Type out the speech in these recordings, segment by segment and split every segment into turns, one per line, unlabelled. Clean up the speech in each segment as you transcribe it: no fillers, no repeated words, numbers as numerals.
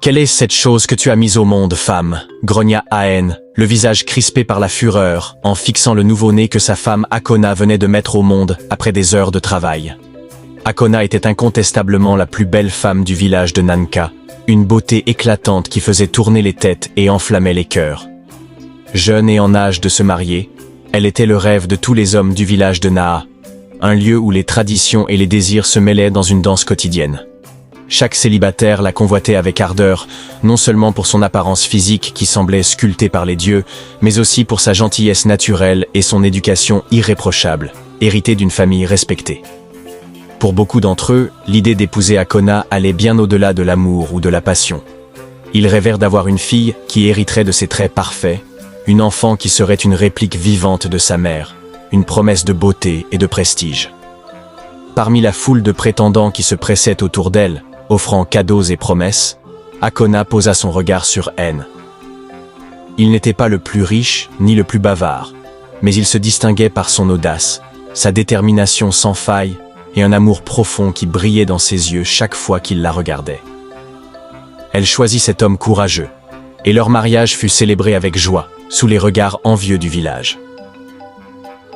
Quelle est cette chose que tu as mise au monde, femme » grogna Aen, le visage crispé par la fureur, en fixant le nouveau-né que sa femme Akona venait de mettre au monde après des heures de travail. Akona était incontestablement la plus belle femme du village de Nanka, une beauté éclatante qui faisait tourner les têtes et enflammait les cœurs. Jeune et en âge de se marier, elle était le rêve de tous les hommes du village de Naa, un lieu où les traditions et les désirs se mêlaient dans une danse quotidienne. Chaque célibataire la convoitait avec ardeur, non seulement pour son apparence physique qui semblait sculptée par les dieux, mais aussi pour sa gentillesse naturelle et son éducation irréprochable, héritée d'une famille respectée. Pour beaucoup d'entre eux, l'idée d'épouser Akona allait bien au-delà de l'amour ou de la passion. Ils rêvèrent d'avoir une fille qui hériterait de ses traits parfaits, une enfant qui serait une réplique vivante de sa mère, une promesse de beauté et de prestige. Parmi la foule de prétendants qui se pressaient autour d'elle, offrant cadeaux et promesses, Akona posa son regard sur N. Il n'était pas le plus riche ni le plus bavard, mais il se distinguait par son audace, sa détermination sans faille et un amour profond qui brillait dans ses yeux chaque fois qu'il la regardait. Elle choisit cet homme courageux, et leur mariage fut célébré avec joie, sous les regards envieux du village.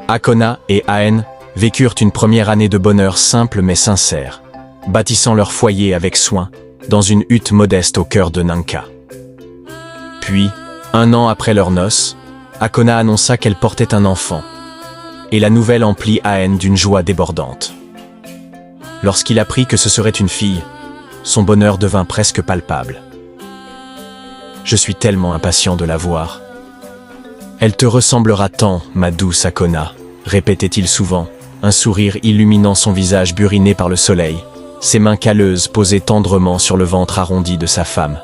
Akona et Aen vécurent une première année de bonheur simple mais sincère, bâtissant leur foyer avec soin, dans une hutte modeste au cœur de Nanka. Puis, 1 an après leurs noces, Akona annonça qu'elle portait un enfant, et la nouvelle emplit Aen d'une joie débordante. Lorsqu'il apprit que ce serait une fille, son bonheur devint presque palpable. « Je suis tellement impatient de la voir. Elle te ressemblera tant, ma douce Akona, » répétait-il souvent, un sourire illuminant son visage buriné par le soleil, ses mains calleuses posées tendrement sur le ventre arrondi de sa femme.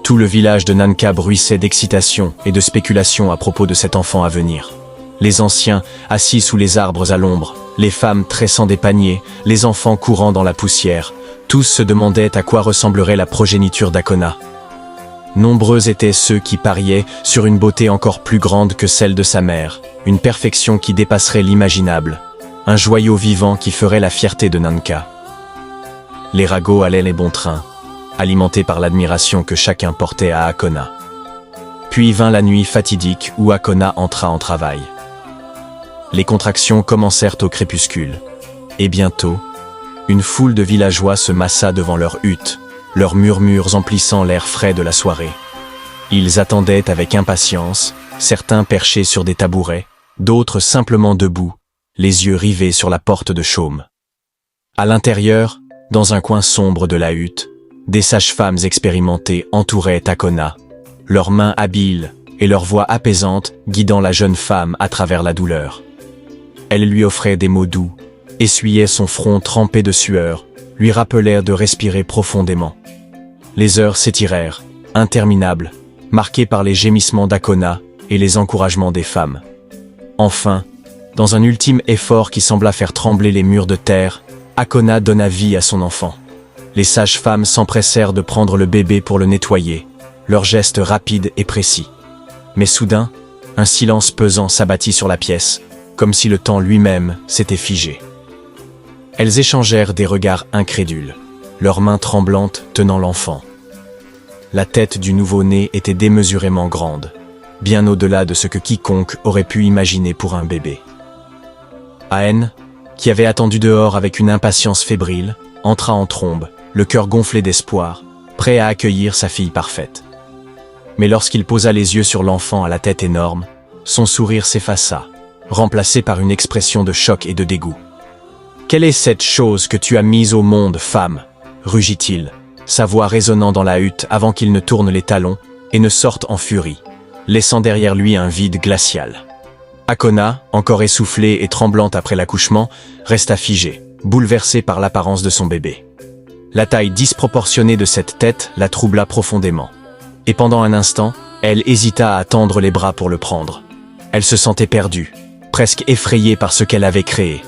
Tout le village de Nanka bruissait d'excitation et de spéculation à propos de cet enfant à venir. Les anciens, assis sous les arbres à l'ombre, les femmes tressant des paniers, les enfants courant dans la poussière, tous se demandaient à quoi ressemblerait la progéniture d'Akona. Nombreux étaient ceux qui pariaient sur une beauté encore plus grande que celle de sa mère, une perfection qui dépasserait l'imaginable, un joyau vivant qui ferait la fierté de Nanka. Les ragots allaient les bons trains, alimentés par l'admiration que chacun portait à Akona. Puis vint la nuit fatidique où Akona entra en travail. Les contractions commencèrent au crépuscule, et bientôt, une foule de villageois se massa devant leur hutte, leurs murmures emplissant l'air frais de la soirée. Ils attendaient avec impatience, certains perchés sur des tabourets, d'autres simplement debout, les yeux rivés sur la porte de chaume. À l'intérieur, dans un coin sombre de la hutte, des sages-femmes expérimentées entouraient Akona, leurs mains habiles et leur voix apaisante guidant la jeune femme à travers la douleur. Elles lui offraient des mots doux, essuyaient son front trempé de sueur, lui rappelèrent de respirer profondément. Les heures s'étirèrent, interminables, marquées par les gémissements d'Akona et les encouragements des femmes. Enfin, dans un ultime effort qui sembla faire trembler les murs de terre, Akona donna vie à son enfant. Les sages-femmes s'empressèrent de prendre le bébé pour le nettoyer, leurs gestes rapides et précis. Mais soudain, un silence pesant s'abattit sur la pièce, comme si le temps lui-même s'était figé. Elles échangèrent des regards incrédules, leurs mains tremblantes tenant l'enfant. La tête du nouveau-né était démesurément grande, bien au-delà de ce que quiconque aurait pu imaginer pour un bébé. Aen, qui avait attendu dehors avec une impatience fébrile, entra en trombe, le cœur gonflé d'espoir, prêt à accueillir sa fille parfaite. Mais lorsqu'il posa les yeux sur l'enfant à la tête énorme, son sourire s'effaça, remplacé par une expression de choc et de dégoût. « Quelle est cette chose que tu as mise au monde, femme » rugit-il, sa voix résonnant dans la hutte avant qu'il ne tourne les talons et ne sorte en furie, laissant derrière lui un vide glacial. Akona, encore essoufflée et tremblante après l'accouchement, resta figée, bouleversée par l'apparence de son bébé. La taille disproportionnée de cette tête la troubla profondément. Et pendant un instant, elle hésita à tendre les bras pour le prendre. Elle se sentait perdue, presque effrayée par ce qu'elle avait créé.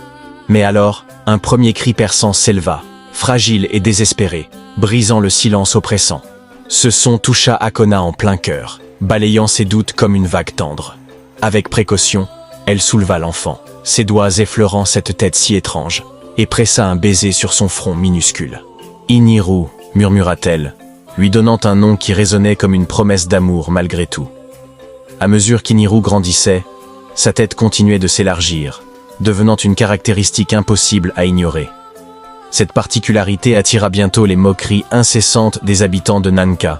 Mais alors, un premier cri perçant s'éleva, fragile et désespéré, brisant le silence oppressant. Ce son toucha Akona en plein cœur, balayant ses doutes comme une vague tendre. Avec précaution, elle souleva l'enfant, ses doigts effleurant cette tête si étrange, et pressa un baiser sur son front minuscule. « Iniru » murmura-t-elle, lui donnant un nom qui résonnait comme une promesse d'amour malgré tout. À mesure qu'Iniru grandissait, sa tête continuait de s'élargir, devenant une caractéristique impossible à ignorer. Cette particularité attira bientôt les moqueries incessantes des habitants de Nanka.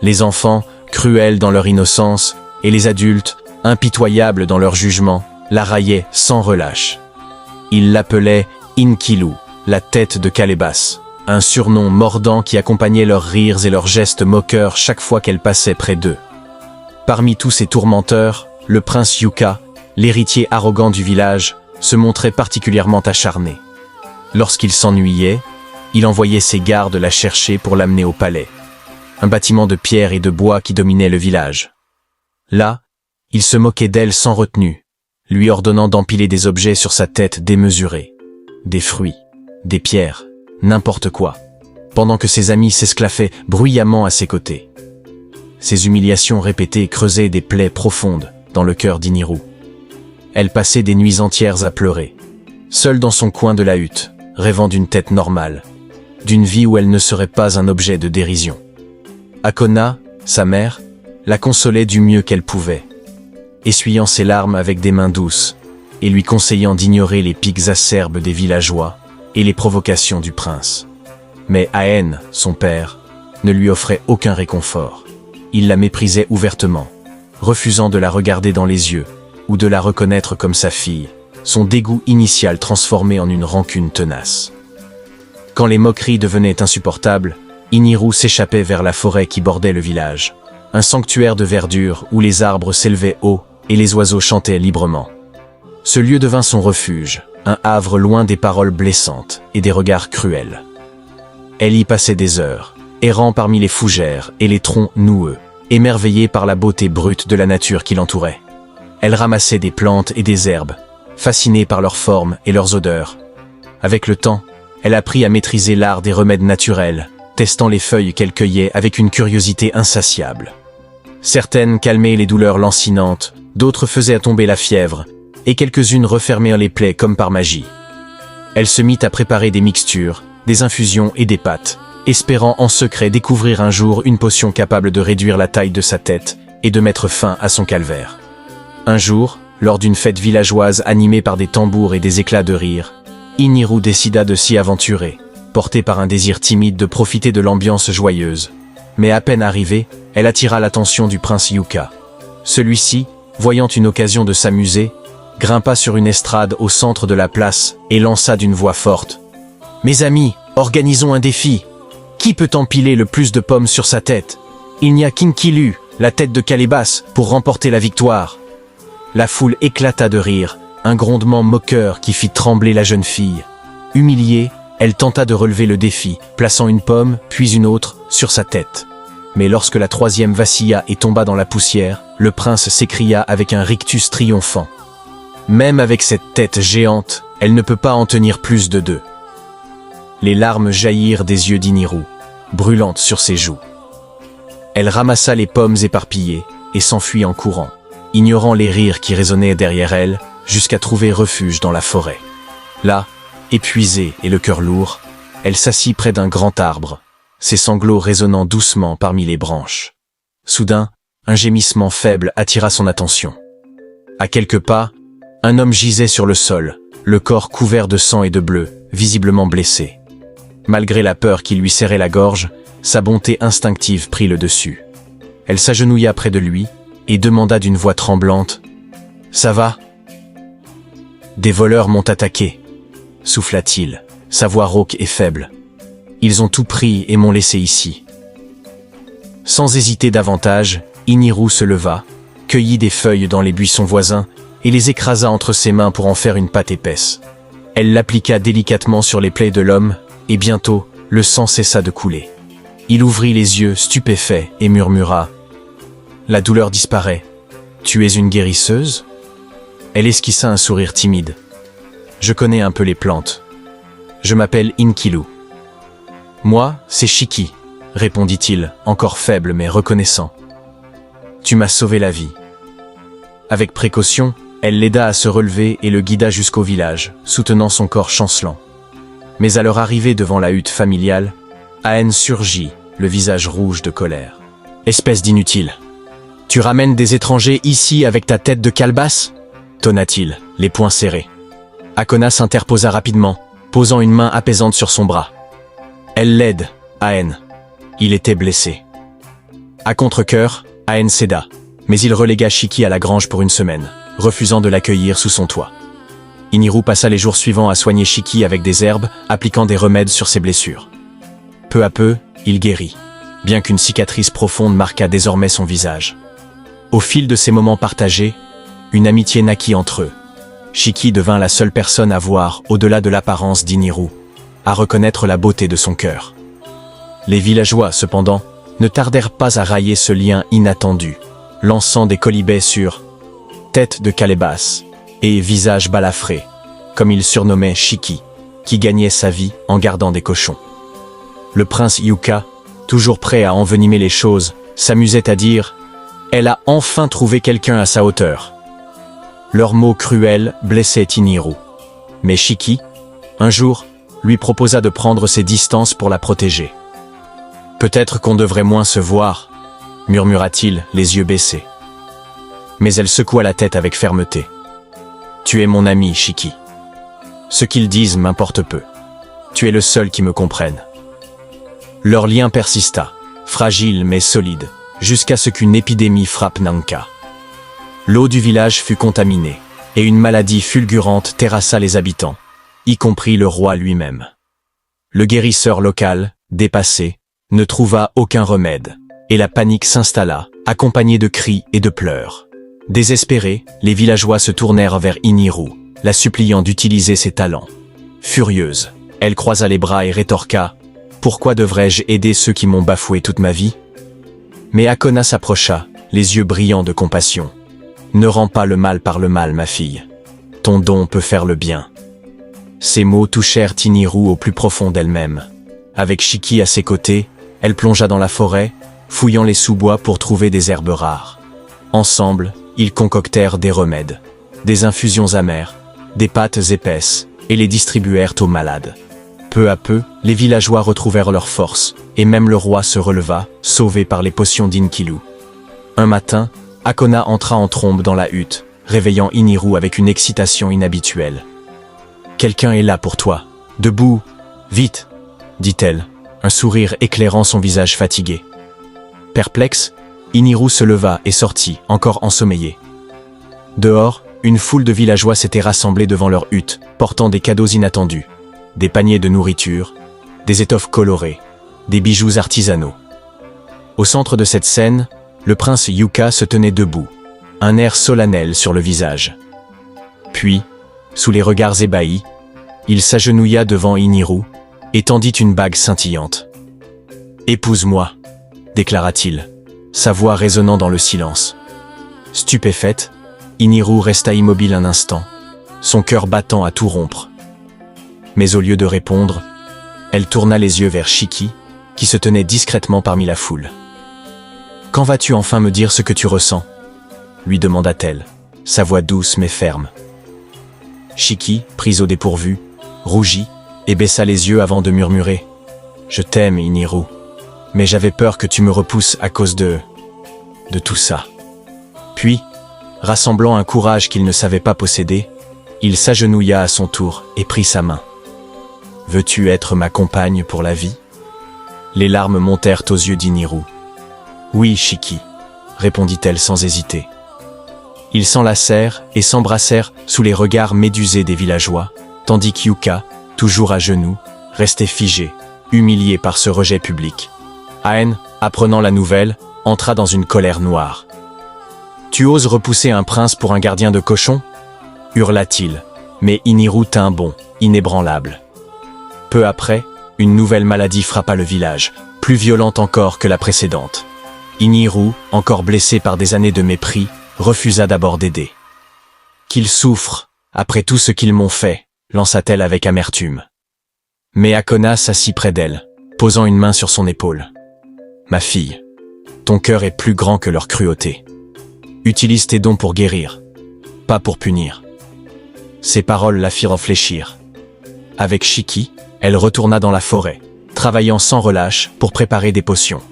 Les enfants, cruels dans leur innocence, et les adultes, impitoyables dans leur jugement, la raillaient sans relâche. Ils l'appelaient Inkilu, la tête de Calébas, un surnom mordant qui accompagnait leurs rires et leurs gestes moqueurs chaque fois qu'elle passait près d'eux. Parmi tous ces tourmenteurs, le prince Yuka, l'héritier arrogant du village, se montrait particulièrement acharné. Lorsqu'il s'ennuyait, il envoyait ses gardes la chercher pour l'amener au palais, un bâtiment de pierre et de bois qui dominait le village. Là, il se moquait d'elle sans retenue, lui ordonnant d'empiler des objets sur sa tête démesurée, des fruits, des pierres, n'importe quoi, pendant que ses amis s'esclaffaient bruyamment à ses côtés. Ces humiliations répétées creusaient des plaies profondes dans le cœur d'Iniru. Elle passait des nuits entières à pleurer, seule dans son coin de la hutte, rêvant d'une tête normale, d'une vie où elle ne serait pas un objet de dérision. Akona, sa mère, la consolait du mieux qu'elle pouvait, essuyant ses larmes avec des mains douces et lui conseillant d'ignorer les piques acerbes des villageois et les provocations du prince. Mais Aen, son père, ne lui offrait aucun réconfort. Il la méprisait ouvertement, refusant de la regarder dans les yeux ou de la reconnaître comme sa fille, son dégoût initial transformé en une rancune tenace. Quand les moqueries devenaient insupportables, Iniru s'échappait vers la forêt qui bordait le village, un sanctuaire de verdure où les arbres s'élevaient haut et les oiseaux chantaient librement. Ce lieu devint son refuge, un havre loin des paroles blessantes et des regards cruels. Elle y passait des heures, errant parmi les fougères et les troncs noueux, émerveillée par la beauté brute de la nature qui l'entourait. Elle ramassait des plantes et des herbes, fascinée par leurs formes et leurs odeurs. Avec le temps, elle apprit à maîtriser l'art des remèdes naturels, testant les feuilles qu'elle cueillait avec une curiosité insatiable. Certaines calmaient les douleurs lancinantes, d'autres faisaient tomber la fièvre, et quelques-unes refermèrent les plaies comme par magie. Elle se mit à préparer des mixtures, des infusions et des pâtes, espérant en secret découvrir un jour une potion capable de réduire la taille de sa tête et de mettre fin à son calvaire. Un jour, lors d'une fête villageoise animée par des tambours et des éclats de rire, Iniru décida de s'y aventurer, portée par un désir timide de profiter de l'ambiance joyeuse. Mais à peine arrivée, elle attira l'attention du prince Yuka. Celui-ci, voyant une occasion de s'amuser, grimpa sur une estrade au centre de la place et lança d'une voix forte. « Mes amis, organisons un défi. Qui peut empiler le plus de pommes sur sa tête? Il n'y a qu'Inkilu, la tête de Calébas, pour remporter la victoire. » La foule éclata de rire, un grondement moqueur qui fit trembler la jeune fille. Humiliée, elle tenta de relever le défi, plaçant une pomme, puis une autre, sur sa tête. Mais lorsque la troisième vacilla et tomba dans la poussière, le prince s'écria avec un rictus triomphant. Même avec cette tête géante, elle ne peut pas en tenir plus de deux. Les larmes jaillirent des yeux d'Iniru, brûlantes sur ses joues. Elle ramassa les pommes éparpillées et s'enfuit en courant, ignorant les rires qui résonnaient derrière elle, jusqu'à trouver refuge dans la forêt. Là, épuisée et le cœur lourd, elle s'assit près d'un grand arbre, ses sanglots résonnant doucement parmi les branches. Soudain, un gémissement faible attira son attention. À quelques pas, un homme gisait sur le sol, le corps couvert de sang et de bleu, visiblement blessé. Malgré la peur qui lui serrait la gorge, sa bonté instinctive prit le dessus. Elle s'agenouilla près de lui et demanda d'une voix tremblante « Ça va ?» « Des voleurs m'ont attaqué » souffla-t-il, sa voix rauque et faible. « Ils ont tout pris et m'ont laissé ici. » Sans hésiter davantage, Iniru se leva, cueillit des feuilles dans les buissons voisins et les écrasa entre ses mains pour en faire une pâte épaisse. Elle l'appliqua délicatement sur les plaies de l'homme, et bientôt, le sang cessa de couler. Il ouvrit les yeux, stupéfait, et murmura « La douleur disparaît. Tu es une guérisseuse ?» Elle esquissa un sourire timide. « Je connais un peu les plantes. Je m'appelle Inkilu. »« Moi, c'est Shiki, » répondit-il, encore faible mais reconnaissant. « Tu m'as sauvé la vie. » Avec précaution, elle l'aida à se relever et le guida jusqu'au village, soutenant son corps chancelant. Mais à leur arrivée devant la hutte familiale, Aen surgit, le visage rouge de colère. « Espèce d'inutile! Tu ramènes des étrangers ici avec ta tête de calebasse » tonna-t-il, les poings serrés. Akona s'interposa rapidement, posant une main apaisante sur son bras. Elle l'aide, Aen. Il était blessé. À contre-cœur, Aen céda, mais il relégua Shiki à la grange pour une semaine, refusant de l'accueillir sous son toit. Iniru passa les jours suivants à soigner Shiki avec des herbes, appliquant des remèdes sur ses blessures. Peu à peu, il guérit, bien qu'une cicatrice profonde marqua désormais son visage. Au fil de ces moments partagés, une amitié naquit entre eux. Shiki devint la seule personne à voir au-delà de l'apparence d'Iniru, à reconnaître la beauté de son cœur. Les villageois, cependant, ne tardèrent pas à railler ce lien inattendu, lançant des colibets sur « tête de calebasse » et « visage balafré », comme ils surnommaient Shiki, qui gagnait sa vie en gardant des cochons. Le prince Yuka, toujours prêt à envenimer les choses, s'amusait à dire « Elle a enfin trouvé quelqu'un à sa hauteur ». Leurs mots cruels blessaient Iniru. Mais Shiki, un jour, lui proposa de prendre ses distances pour la protéger. « Peut-être qu'on devrait moins se voir », murmura-t-il, les yeux baissés. Mais elle secoua la tête avec fermeté. « Tu es mon ami, Shiki. Ce qu'ils disent m'importe peu. Tu es le seul qui me comprenne. » Leur lien persista, fragile mais solide, jusqu'à ce qu'une épidémie frappe Nanka. L'eau du village fut contaminée, et une maladie fulgurante terrassa les habitants, y compris le roi lui-même. Le guérisseur local, dépassé, ne trouva aucun remède, et la panique s'installa, accompagnée de cris et de pleurs. Désespérés, les villageois se tournèrent vers Iniru, la suppliant d'utiliser ses talents. Furieuse, elle croisa les bras et rétorqua « Pourquoi devrais-je aider ceux qui m'ont bafoué toute ma vie ?» Mais Akona s'approcha, les yeux brillants de compassion. « Ne rends pas le mal par le mal, ma fille. Ton don peut faire le bien. » Ces mots touchèrent Iniru au plus profond d'elle-même. Avec Shiki à ses côtés, elle plongea dans la forêt, fouillant les sous-bois pour trouver des herbes rares. Ensemble, ils concoctèrent des remèdes, des infusions amères, des pâtes épaisses, et les distribuèrent aux malades. Peu à peu, les villageois retrouvèrent leur force, et même le roi se releva, sauvé par les potions d'Inkilu. Un matin, Akona entra en trombe dans la hutte, réveillant Iniru avec une excitation inhabituelle. « Quelqu'un est là pour toi. Debout. Vite !» dit-elle, un sourire éclairant son visage fatigué. Perplexe, Iniru se leva et sortit, encore ensommeillé. Dehors, une foule de villageois s'était rassemblée devant leur hutte, portant des cadeaux inattendus, des paniers de nourriture, des étoffes colorées, des bijoux artisanaux. Au centre de cette scène, le prince Yuka se tenait debout, un air solennel sur le visage. Puis, sous les regards ébahis, il s'agenouilla devant Iniru et tendit une bague scintillante. « Épouse-moi » déclara-t-il, sa voix résonnant dans le silence. Stupéfaite, Iniru resta immobile un instant, son cœur battant à tout rompre. Mais au lieu de répondre, elle tourna les yeux vers Shiki, qui se tenait discrètement parmi la foule. « Quand vas-tu enfin me dire ce que tu ressens ?» lui demanda-t-elle, sa voix douce mais ferme. Shiki, prise au dépourvu, rougit et baissa les yeux avant de murmurer « Je t'aime, Iniru, mais j'avais peur que tu me repousses à cause de tout ça. » Puis, rassemblant un courage qu'il ne savait pas posséder, il s'agenouilla à son tour et prit sa main. « Veux-tu être ma compagne pour la vie ?» Les larmes montèrent aux yeux d'Iniru. « Oui, Shiki » répondit-elle sans hésiter. Ils s'enlacèrent et s'embrassèrent sous les regards médusés des villageois, tandis qu'Yuka, toujours à genoux, restait figé, humilié par ce rejet public. Aen, apprenant la nouvelle, entra dans une colère noire. « Tu oses repousser un prince pour un gardien de cochon ?» hurla-t-il, mais Iniru tint bon, inébranlable. Peu après, une nouvelle maladie frappa le village, plus violente encore que la précédente. Iniru, encore blessé par des années de mépris, refusa d'abord d'aider. « Qu'ils souffrent, après tout ce qu'ils m'ont fait », lança-t-elle avec amertume. Mais Akona s'assit près d'elle, posant une main sur son épaule. « Ma fille, ton cœur est plus grand que leur cruauté. Utilise tes dons pour guérir, pas pour punir. » Ces paroles la firent fléchir. Avec Shiki, elle retourna dans la forêt, travaillant sans relâche pour préparer des potions.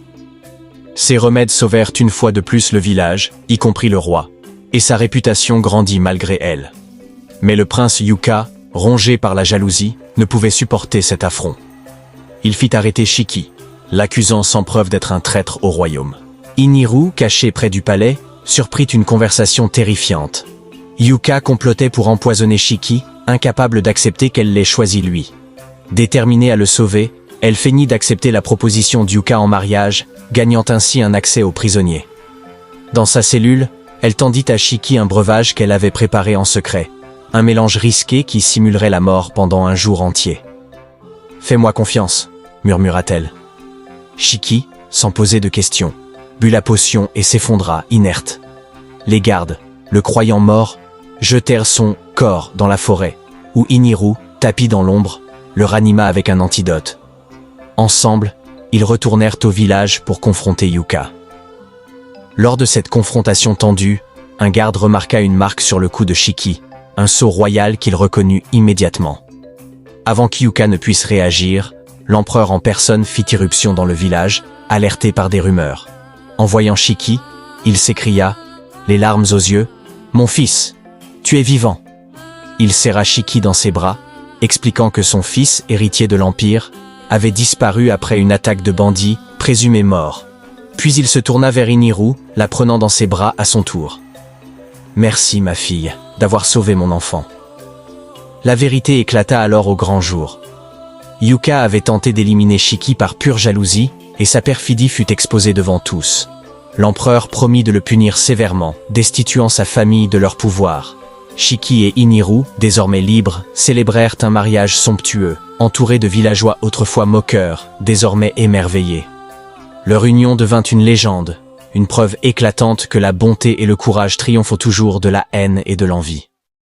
Ces remèdes sauvèrent une fois de plus le village, y compris le roi, et sa réputation grandit malgré elle. Mais le prince Yuka, rongé par la jalousie, ne pouvait supporter cet affront. Il fit arrêter Shiki, l'accusant sans preuve d'être un traître au royaume. Iniru, caché près du palais, surprit une conversation terrifiante. Yuka complotait pour empoisonner Shiki, incapable d'accepter qu'elle l'ait choisi lui. Déterminée à le sauver, elle feignit d'accepter la proposition d'Yuka en mariage, gagnant ainsi un accès aux prisonniers. Dans sa cellule, elle tendit à Shiki un breuvage qu'elle avait préparé en secret, un mélange risqué qui simulerait la mort pendant un jour entier. « Fais-moi confiance », murmura-t-elle. Shiki, sans poser de questions, but la potion et s'effondra, inerte. Les gardes, le croyant mort, jetèrent son corps dans la forêt, où Iniru, tapi dans l'ombre, le ranima avec un antidote. Ensemble, ils retournèrent au village pour confronter Yuka. Lors de cette confrontation tendue, un garde remarqua une marque sur le cou de Shiki, un sceau royal qu'il reconnut immédiatement. Avant qu'Yuka ne puisse réagir, l'empereur en personne fit irruption dans le village, alerté par des rumeurs. En voyant Shiki, il s'écria, les larmes aux yeux, « Mon fils, tu es vivant !» Il serra Shiki dans ses bras, expliquant que son fils, héritier de l'Empire, avait disparu après une attaque de bandits, présumé mort. Puis il se tourna vers Iniru, la prenant dans ses bras à son tour. « Merci, ma fille, d'avoir sauvé mon enfant. » La vérité éclata alors au grand jour. Yuka avait tenté d'éliminer Shiki par pure jalousie, et sa perfidie fut exposée devant tous. L'empereur promit de le punir sévèrement, destituant sa famille de leur pouvoir. Shiki et Iniru, désormais libres, célébrèrent un mariage somptueux, entouré de villageois autrefois moqueurs, désormais émerveillés. Leur union devint une légende, une preuve éclatante que la bonté et le courage triomphent toujours de la haine et de l'envie.